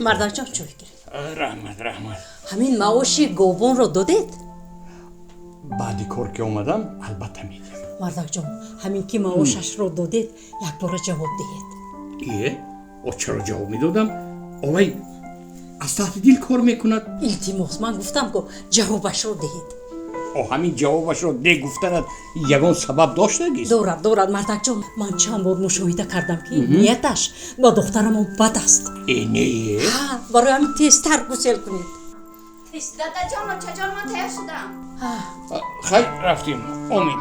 مردک جان چوی گیرید. رحمت. همین معاشی گوبون رو دادید؟ بعدی کار که اومدم البته میدیم. مردک جان همین که معاشش رو دادید یک بار جواب دهید. او چرا جواب میدادم؟ اوی از تحت دل کار میکند. التماس من گفتم که جوابش رو دهید. او همین جوابش رو ده گفتند یگان سبب داشته گیست؟ دارد مردک جان. من چند بار مشاهده کردم که نیتش با دخترم بد است. اینه؟ برای همین تیزتر گسل کنید. دادا جان چجور من تیار شدم؟ خیلی رفتیم امین.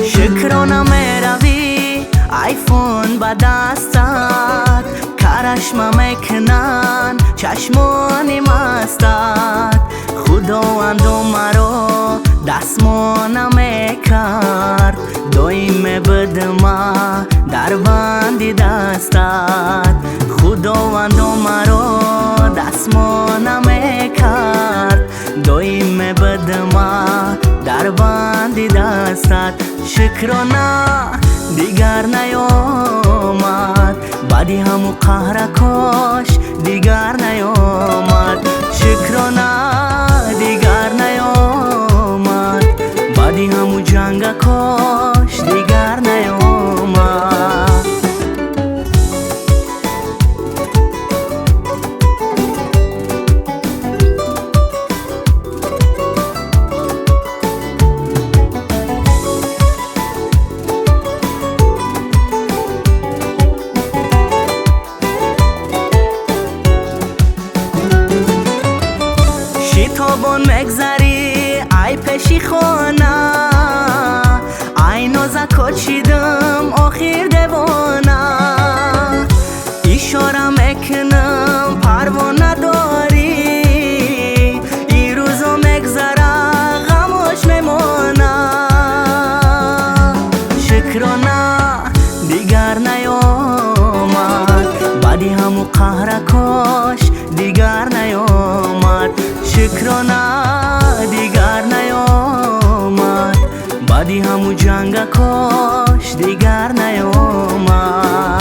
شکرانه میروی آیفون با دستت کرشمه میکنن چشمانی مستت خداوند مرا دستمانه میکرد دایم بدما در بندی دستت خداوند مرا دستمانه میکرد دایم بدما در بندی دستت شکرانه دیگر نیامد بعدی همو قهرکاش دیگر نیامد شکرانه دیگر نیامد بعدی همو جنگکاش دیگر نیامد شتابان مگذری ای پشی خانه ای نازکا چیدم آخر دوانه اشاره میکنم پروانه داری ای روزا مگذره غماش میمانه شکرانه دیگر نیامد بعدی همو قهرکاش دیگر نیامد شکرانه دیگر نیامد بعدی همو جنگکاش دیگر نیامد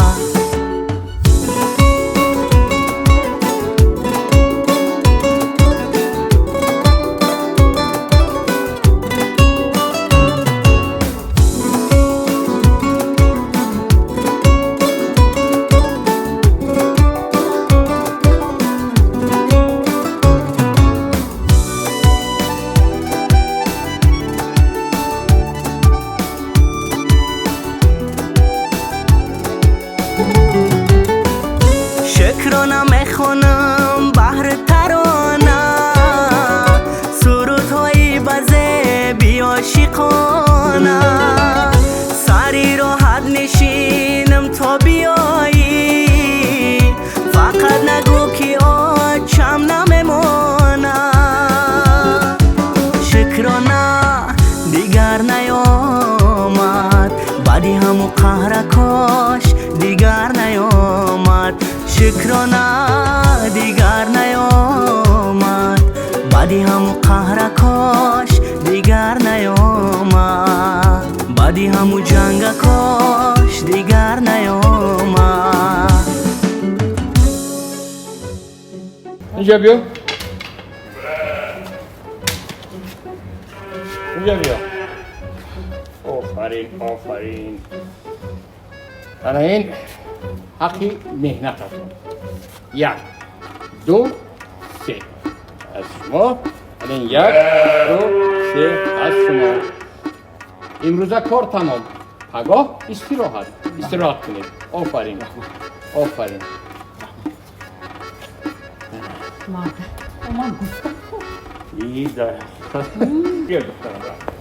شکرانه میخونم بحر ترانه سرودهای بزه بیاشقانه سری راحت نشینم تا بیایی فقط نگو که آچم نمیمانه شکرانه دیگر نیامد بعدی همو قهرکاش دیگر نیامد شکرانه دیگر نیامد بعدی همو قهرکاش دیگر نیامد بعدی همو جنگکاش دیگر نیامد اینجا بیا اینجا بیا آفرین حالا این حقی مهنتتون 1 2 3 از شما الان 1 2 3 از شما امروزه کار تمام پگاه استراحت کنید آفرین مادر من گفتم ای دختر. بیا دخترم.